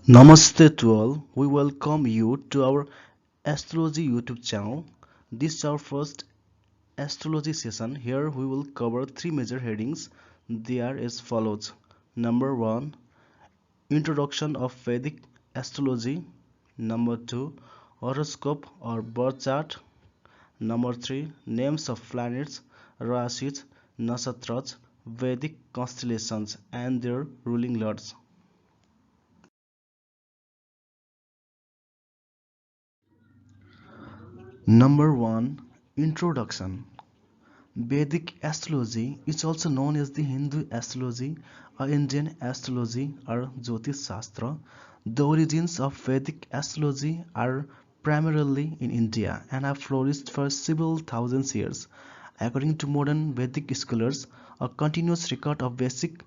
Namaste to all. We welcome you to our Astrology YouTube channel. This is our first astrology session. Here we will cover three major headings. They are as follows. Number 1, Introduction of Vedic Astrology. Number 2, Horoscope or birth chart. Number 3, Names of planets, Rashis, Nakshatras, Vedic constellations and their ruling lords. Number 1, Introduction. Vedic astrology is also known as the Hindu astrology or Indian astrology or Jyotish Shastra. The origins of Vedic astrology are primarily in India and have flourished for several thousand years. According to modern Vedic scholars, a continuous record of basic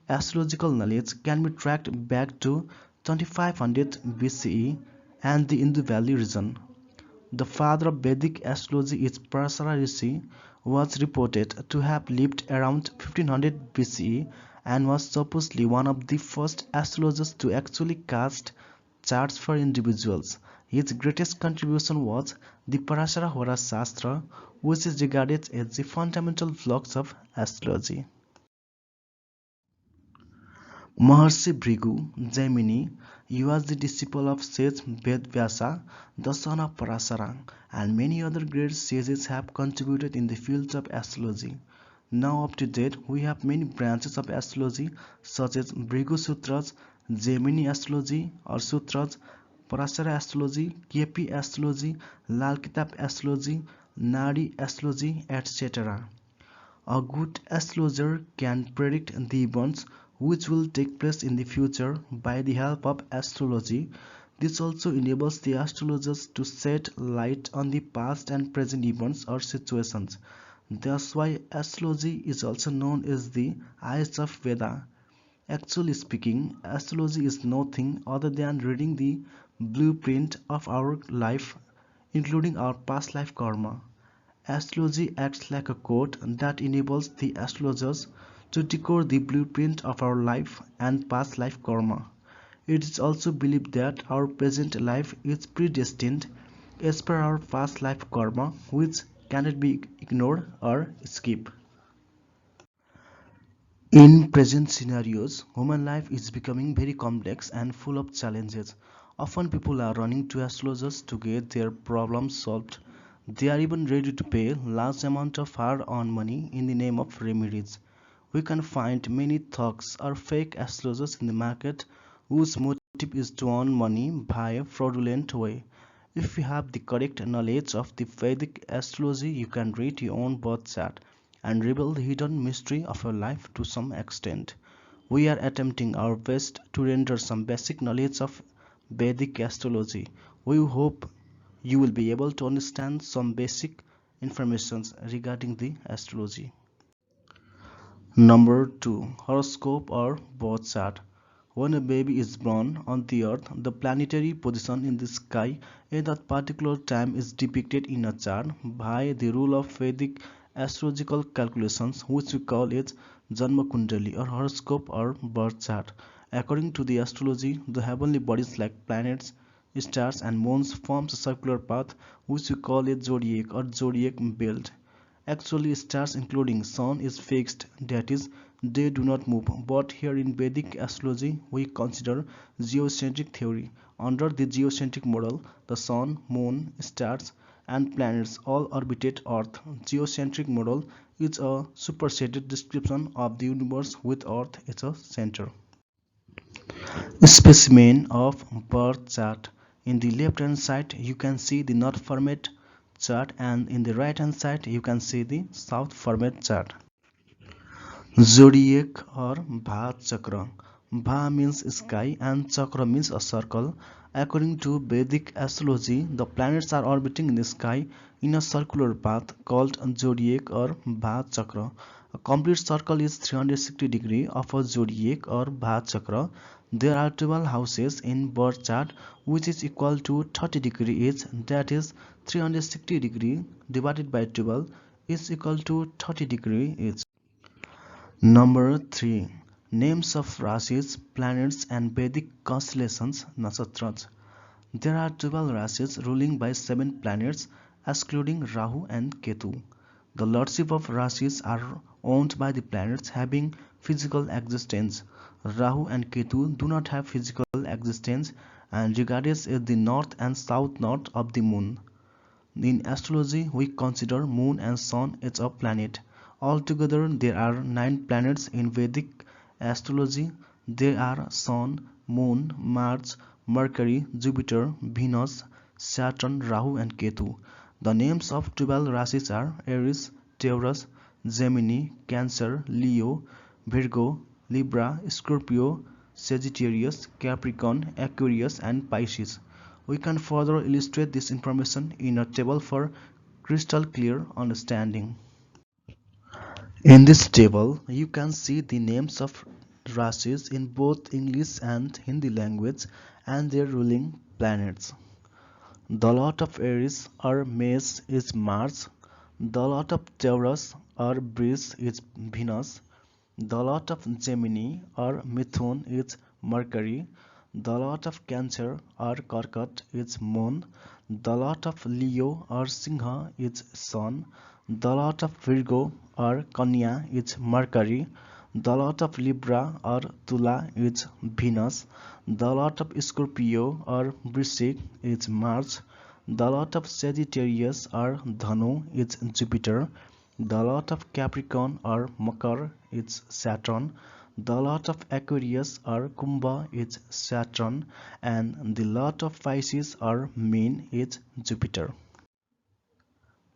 astrological knowledge can be tracked back to 2500 BCE and the Indus Valley region. The father of Vedic astrology is Parasara Rishi, was reported to have lived around 1500 BCE and was supposedly one of the first astrologers to actually cast charts for individuals. His greatest contribution was the Parasara Hora Shastra, which is regarded as the fundamental flux of astrology. Maharshi Bhrigu, Jaimini, he was the disciple of sage Vedvyasa, the son of Parasara, and many other great sages have contributed in the fields of astrology. Now up to date, we have many branches of astrology such as Bhrigu Sutras, Jaimini astrology or Sutras, Parasara astrology, KP astrology, Lal Kitab astrology, Nadi astrology, etc. A good astrologer can predict the events which will take place in the future by the help of astrology. This also enables the astrologers to shed light on the past and present events or situations. That's why astrology is also known as the eyes of Veda. Actually speaking, astrology is nothing other than reading the blueprint of our life, including our past life karma. Astrology acts like a code that enables the astrologers to decode the blueprint of our life and past life karma. It is also believed that our present life is predestined as per our past life karma, which cannot be ignored or skipped. In present scenarios, human life is becoming very complex and full of challenges. Often people are running to astrologers to get their problems solved. They are even ready to pay large amount of hard-earned money in the name of remedies. We can find many thugs or fake astrologers in the market whose motive is to earn money by a fraudulent way. If you have the correct knowledge of the Vedic astrology, you can read your own birth chart and reveal the hidden mystery of your life to some extent. We are attempting our best to render some basic knowledge of Vedic astrology. We hope you will be able to understand some basic information regarding the astrology. Number 2, Horoscope or birth chart. When a baby is born on the earth, the planetary position in the sky at that particular time is depicted in a chart by the rule of Vedic astrological calculations, which we call it Janma Kundali or horoscope or birth chart. According to the astrology, the heavenly bodies like planets, stars and moons forms a circular path which we call a zodiac or zodiac belt. Actually, stars including sun is fixed, that is, they do not move. But here in Vedic astrology, we consider geocentric theory. Under the geocentric model, the sun, moon, stars, and planets all orbited Earth. Geocentric model is a superseded description of the universe with Earth as a center. Specimen of birth chart. In the left hand side you can see the north format chart and in the right hand side you can see the south format chart. Zodiac or Bha Chakra. Bha means sky and Chakra means a circle. According to Vedic astrology, the planets are orbiting in the sky in a circular path called zodiac or Bha Chakra. A complete circle is 360 degrees of a zodiac or Bha Chakra. There are 12 houses in birth chart which is equal to 30 degrees each, that is 360 degrees divided by 12 is equal to 30 degrees each. Number 3, Names of Rashis, planets and Vedic constellations, nakshatras. There are 12 Rashis ruling by 7 planets excluding Rahu and Ketu. The lordship of Rashis are owned by the planets having physical existence. Rahu and Ketu do not have physical existence and regarded as the north and south node of the moon. In astrology, we consider moon and sun as a planet. Altogether, there are 9 planets in Vedic astrology. They are Sun, Moon, Mars, Mercury, Jupiter, Venus, Saturn, Rahu and Ketu. The names of 12 Rashis are Aries, Taurus, Gemini, Cancer, Leo, Virgo, Libra, Scorpio, Sagittarius, Capricorn, Aquarius and Pisces. We can further illustrate this information in a table for crystal clear understanding. In this table, you can see the names of Rashis in both English and Hindi language and their ruling planets. The lot of Aries or Maize is Mars. The lot of Taurus or Breeze is Venus. The lot of Gemini or Mithun is Mercury. The lot of Cancer or Karkat is Moon. The lot of Leo or Singha is Sun. The lot of Virgo or Kanya is Mercury. The lot of Libra or Tula is Venus. The lot of Scorpio or Wrishik is Mars. The lot of Sagittarius or Dhanu is Jupiter. The lot of Capricorn or Makar is Saturn. The lot of Aquarius or Kumbha is Saturn. And the lot of Pisces or Mean is Jupiter.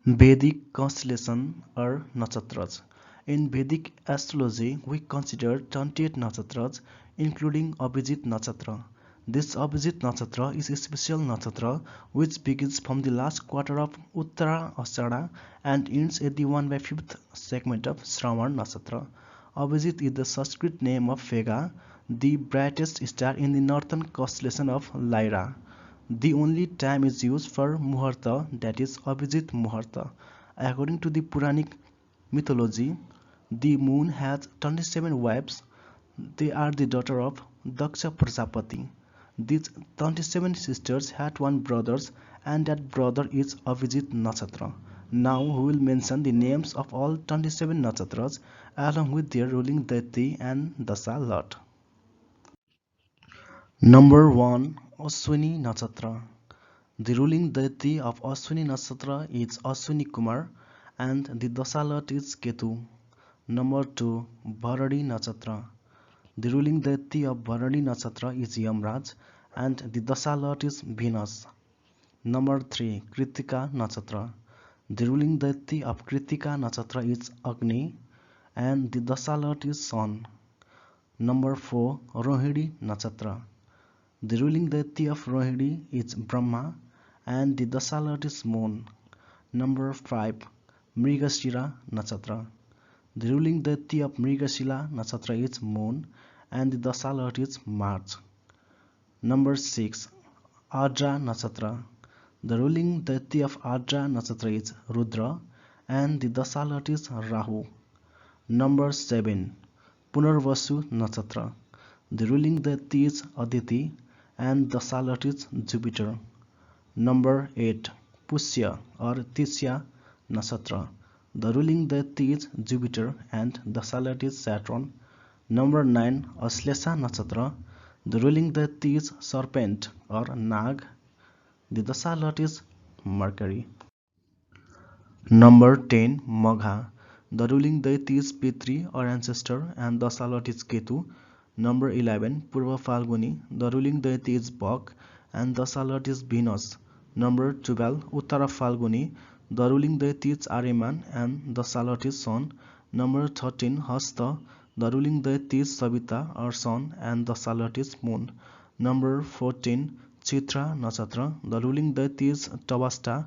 Vedic constellation or nakshatras. In Vedic astrology, we consider 28 nakshatras, including Abhijit nakshatra. This Abhijit nakshatra is a special nakshatra which begins from the last quarter of Uttara Ashada and ends at the 1/5th segment of Shravan nakshatra. Abhijit is the Sanskrit name of Vega, the brightest star in the northern constellation of Lyra. The only time is used for Muhurta, that is Abhijit Muhurta. According to the Puranic mythology, the moon has 27 wives. They are the daughter of Daksha Prajapati. These 27 sisters had one brother and that brother is Abhijit Nakshatra. Now we will mention the names of all 27 nakshatras along with their ruling deity and Dasa lot. Number 1. Ashwini Nakshatra. The ruling deity of Ashwini Nakshatra is Ashwini Kumar and the Dasalat is Ketu. Number 2. Bharani Nakshatra. The ruling deity of Bharani Nakshatra is Yamraj and the Dasalat is Venus. Number 3. Kritika Nakshatra. The ruling deity of Kritika Nakshatra is Agni and the Dasalat is Sun. Number 4. Rohini Nakshatra. The ruling deity of Rohini is Brahma and the Dasalat is Moon. Number 5. Mrigashira Nakshatra. The ruling deity of Mrigashila Nakshatra is Moon and the Dasalat is Mars. Number 6. Adra Nakshatra. The ruling deity of Adra Nakshatra is Rudra and the Dasalat is Rahu. Number 7. Punarvasu Nakshatra. The ruling deity is Aditi and the Dasalat is Jupiter. Number 8. Pushya or Tisya Nakshatra. The ruling deity is Jupiter and the Dasalat is Saturn. Number 9. Aslesha Nakshatra. The ruling deity is Serpent or Nag. The Dasalat is Mercury. Number 10. Magha. The ruling deity is Pitri or ancestor and the Dasalat is Ketu. Number 11. Purva Falguni. The ruling deity is Bak and the Dasalat is Venus. Number 12. Uttara Falguni. The ruling deity is Ariman and the Dasalat is Sun. Number 13. Hasta. The ruling deity is Savita or Sun and the Dasalat is Moon. Number 14. Chitra Nakshatra. The ruling deity is Tavasta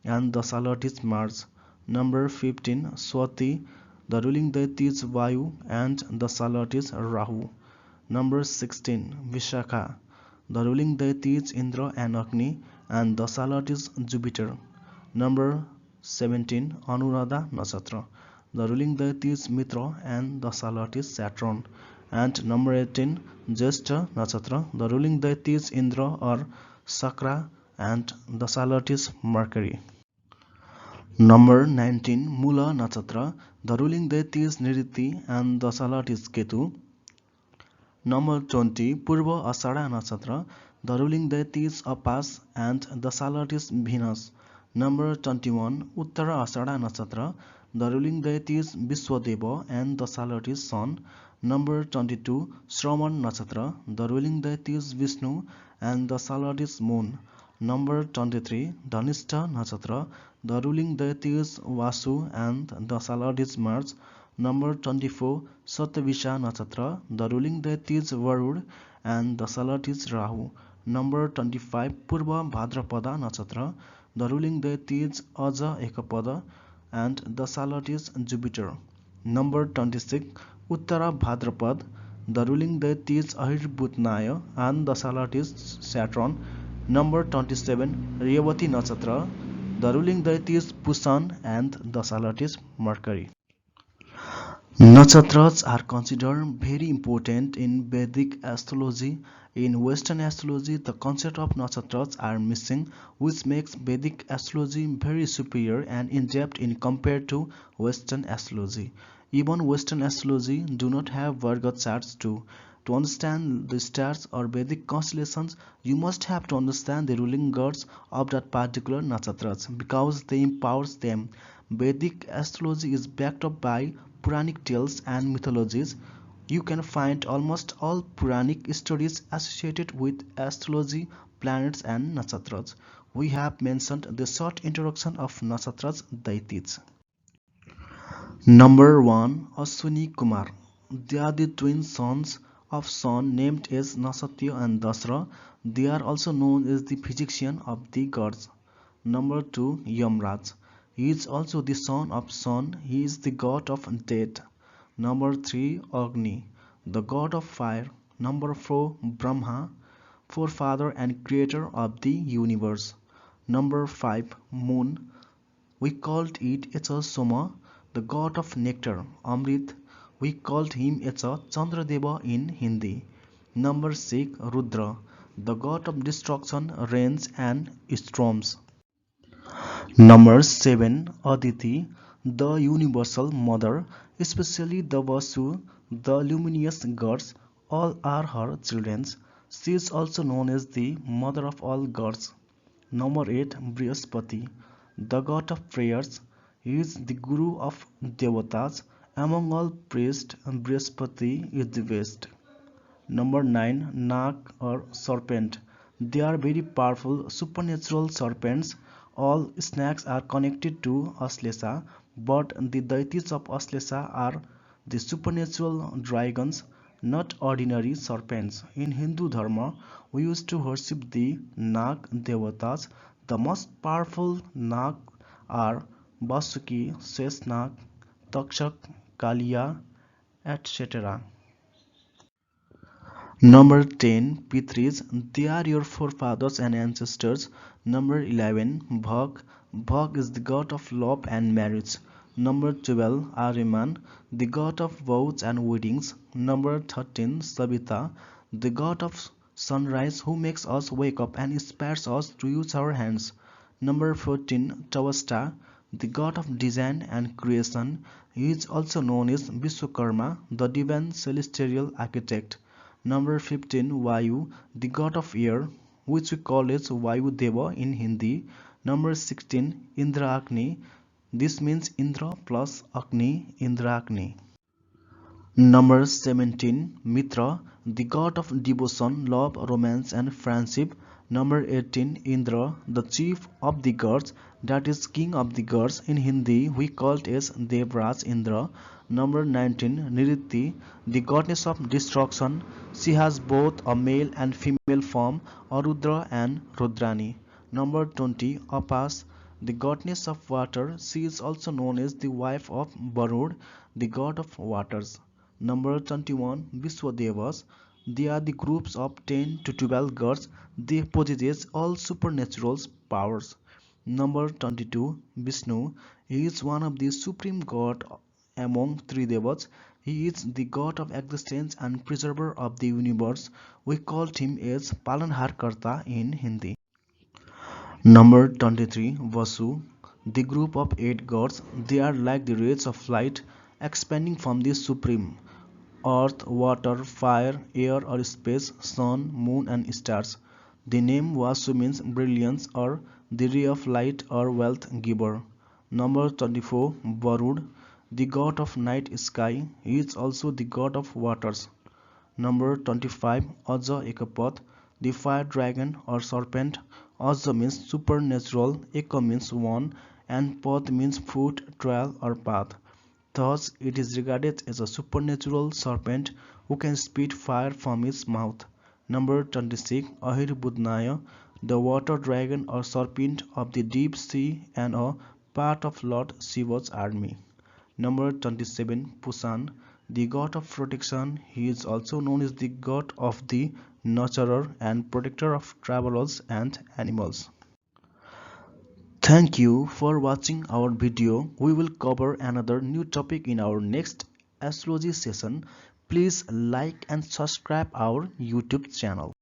and the Dasalat is Mars. Number 15. Swati. The ruling deity is Vayu and the Dasalat is Rahu. Number 16. Vishakha. The ruling deity is Indra and Agni and the Dasalat is Jupiter. Number 17. Anuradha Nakshatra. The ruling deity is Mitra and the Dasalat is Saturn. And number 18, Jyeshtha Nakshatra. The ruling deity is Indra or Sakra, and the salat is Mercury. Number 19, Mula Nakshatra. The ruling deity is Niriti and the salat is Ketu. Number 20, Purva Asada Nakshatra. The ruling deity is Apas and the salat is Venus. Number 21, Uttara Asada Nakshatra. The ruling deity is Viswadeva and the salat is Sun. Number 22, Shravan Nakshatra. The ruling deity is Vishnu and the salat is Moon. Number 23, Dhanistha Nakshatra. The ruling deity is Vasu and the salat is Mars. Number 24, Satyavisha Nakshatra. The ruling deity is Varud and the salat is Rahu. Number 25, Purva Bhadrapada Nakshatra. The ruling deity is Aja Ekapada and the salat is Jupiter. Number 26, Uttara Bhadrapad. The ruling deity is Ahirbhutnaya and the salat is Saturn. Number 27, Revati Nakshatra. The ruling deity is Pusan and the salat is Mercury. Nakshatras are considered very important in Vedic astrology. In Western astrology, the concept of nakshatras are missing, which makes Vedic astrology very superior and in-depth in compared to Western astrology. Even Western astrology do not have Varga charts too. To understand the stars or Vedic constellations, you must have to understand the ruling gods of that particular nakshatras because they empowers them. Vedic astrology is backed up by Puranic tales and mythologies. You can find almost all Puranic stories associated with astrology, planets and nakshatras. We have mentioned the short introduction of nakshatras deities. Number 1, Ashwini Kumar. They are the twin sons of Sun named as Nasatya and Dasra. They are also known as the physician of the gods. Number 2, Yamraj. He is also the son of Sun. He is the god of death. Number 3, Agni, the god of fire. Number 4, Brahma, forefather and creator of the universe. Number 5, Moon. We called it Echa Soma, the god of nectar. Amrit, we called him Echa Chandradeva in Hindi. Number 6, Rudra, the god of destruction, rains and storms. Number 7, Aditi, the universal mother, especially the Vasu, the luminous gods, all are her children. She is also known as the mother of all gods. Number 8, Brihaspati, the god of prayers. He is the guru of devatas. Among all priests, Brihaspati is the best. Number 9, Nag or serpent. They are very powerful supernatural serpents. All snakes are connected to Aslesha, but the deities of Aslesha are the supernatural dragons, not ordinary serpents. In Hindu Dharma, we used to worship the Nag Devatas. The most powerful Nag are Vasuki, Sheshnag, Takshak, Kalia, etc. Number 10, Pitris, they are your forefathers and ancestors. Number 11, Bhag, Bhag is the god of love and marriage. Number 12, Ariman, the god of vows and weddings. Number 13, Savita, the god of sunrise who makes us wake up and inspires us to use our hands. Number 14, Tavasta, the god of design and creation. He is also known as Vishwakarma, the divine celestial architect. Number 15, Vayu, the god of air, which we call as Vayu Deva in Hindi. Number 16, Indra Agni. This means Indra plus Agni, Indra Agni. Number 17, Mitra, the god of devotion, love, romance and friendship. Number 18, Indra, the chief of the gods, that is king of the gods. In Hindi, we call it as Devraj Indra. Number 19, Niriti, the goddess of destruction. She has both a male and female form, Arudra and Rudrani. Number 20, Apas, the goddess of water. She is also known as the wife of Varud, the god of waters. Number 21, Viswadevas. They are the groups of 10 to 12 gods. They possess all supernatural powers. Number 22, Vishnu. He is one of the supreme god among three devas. He is the god of existence and preserver of the universe. We called him as Palanharkarta in Hindi. Number 23, Vasu. The group of 8 gods. They are like the rays of light expanding from the Supreme. Earth, water, fire, air or space, sun, moon and stars. The name Vasu means brilliance or the ray of light or wealth giver. Number 24, Varud. The god of night sky. He is also the god of waters. Number 25, Aja Ekapath, the fire dragon or serpent. Aja means supernatural, Eka means one, and Path means foot, trail, or path. Thus, it is regarded as a supernatural serpent who can spit fire from his mouth. Number 26, Ahirbudnaya, the water dragon or serpent of the deep sea and a part of Lord Shiva's army. Number 27, Pusan, the god of protection. He is also known as the god of the nurturer and protector of travelers and animals. Thank you for watching our video. We will cover another new topic in our next astrology session. Please like and subscribe our YouTube channel.